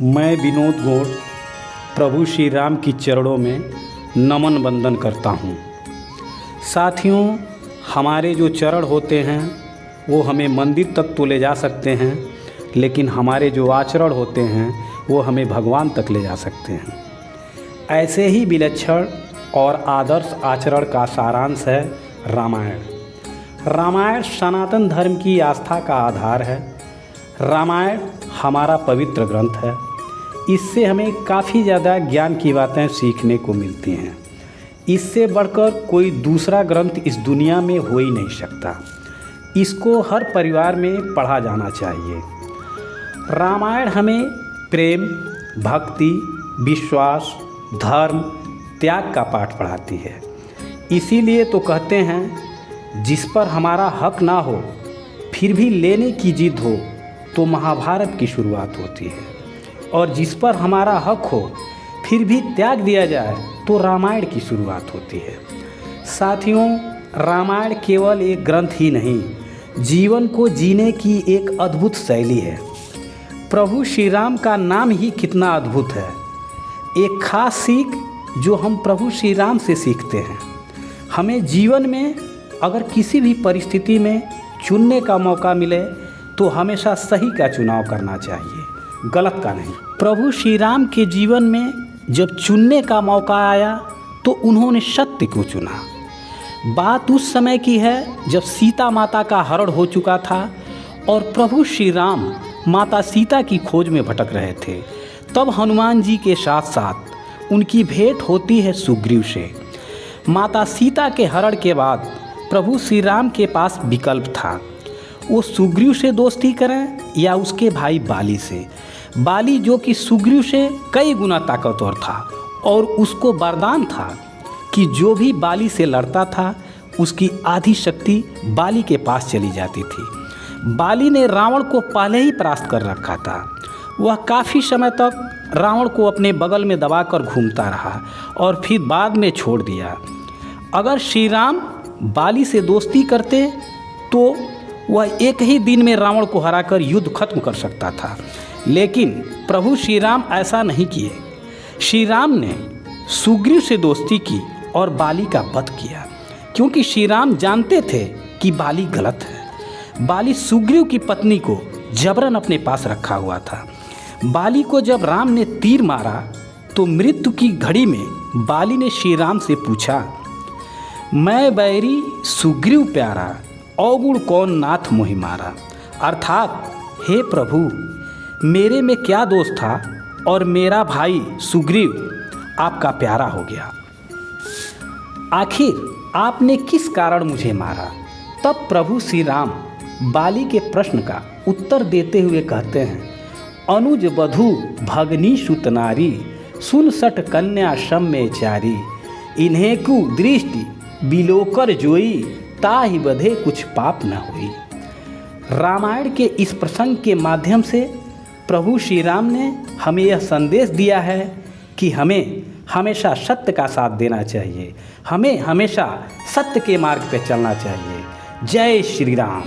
मैं विनोद गौड़ प्रभु श्री राम की चरणों में नमन वंदन करता हूँ। साथियों, हमारे जो चरण होते हैं वो हमें मंदिर तक तो ले जा सकते हैं, लेकिन हमारे जो आचरण होते हैं वो हमें भगवान तक ले जा सकते हैं। ऐसे ही विलक्षण और आदर्श आचरण का सारांश है रामायण। रामायण सनातन धर्म की आस्था का आधार है। रामायण हमारा पवित्र ग्रंथ है। इससे हमें काफ़ी ज़्यादा ज्ञान की बातें सीखने को मिलती हैं। इससे बढ़कर कोई दूसरा ग्रंथ इस दुनिया में हो ही नहीं सकता। इसको हर परिवार में पढ़ा जाना चाहिए। रामायण हमें प्रेम, भक्ति, विश्वास, धर्म, त्याग का पाठ पढ़ाती है। इसीलिए तो कहते हैं, जिस पर हमारा हक ना हो फिर भी लेने की जिद हो तो महाभारत की शुरुआत होती है, और जिस पर हमारा हक हो फिर भी त्याग दिया जाए तो रामायण की शुरुआत होती है। साथियों, रामायण केवल एक ग्रंथ ही नहीं, जीवन को जीने की एक अद्भुत शैली है। प्रभु श्री राम का नाम ही कितना अद्भुत है। एक खास सीख जो हम प्रभु श्री राम से सीखते हैं। हमें जीवन में अगर किसी भी परिस्थिति में चुनने का मौका मिले तो हमेशा सही का चुनाव करना चाहिए, गलत का नहीं। प्रभु श्री राम के जीवन में जब चुनने का मौका आया तो उन्होंने सत्य को चुना। बात उस समय की है जब सीता माता का हरण हो चुका था और प्रभु श्री राम माता सीता की खोज में भटक रहे थे। तब हनुमान जी के साथ साथ उनकी भेंट होती है सुग्रीव से। माता सीता के हरण के बाद प्रभु श्री राम के पास विकल्प था, वो सुग्रीव से दोस्ती करें या उसके भाई बाली से। बाली जो कि सुग्रीव से कई गुना ताकतवर था और उसको वरदान था कि जो भी बाली से लड़ता था उसकी आधी शक्ति बाली के पास चली जाती थी। बाली ने रावण को पहले ही परास्त कर रखा था। वह काफ़ी समय तक रावण को अपने बगल में दबाकर घूमता रहा और फिर बाद में छोड़ दिया। अगर श्री राम बाली से दोस्ती करते तो वह एक ही दिन में रावण को हराकर युद्ध खत्म कर सकता था, लेकिन प्रभु श्री राम ऐसा नहीं किए। श्री राम ने सुग्रीव से दोस्ती की और बाली का वध किया, क्योंकि श्री राम जानते थे कि बाली गलत है। बाली सुग्रीव की पत्नी को जबरन अपने पास रखा हुआ था। बाली को जब राम ने तीर मारा तो मृत्यु की घड़ी में बाली ने श्री राम से पूछा, मैं बैरी सुग्रीव प्यारा, अवगुण कौन नाथ मोहि मारा। अर्थात, हे प्रभु, मेरे में क्या दोष था और मेरा भाई सुग्रीव आपका प्यारा हो गया। आखिर आपने किस कारण मुझे मारा। तब प्रभु श्री राम बाली के प्रश्न का उत्तर देते हुए कहते हैं, अनुज वधु भगनी सुत नारी, सुन सठ कन्या सम में चारी। इन्हें कु दृष्टि बिलोकर जोई, ताहि बधे कुछ पाप न हुई। रामायण के इस प्रसंग के माध्यम से प्रभु श्री राम ने हमें यह संदेश दिया है कि हमें हमेशा सत्य का साथ देना चाहिए, हमें हमेशा सत्य के मार्ग पर चलना चाहिए। जय श्री राम।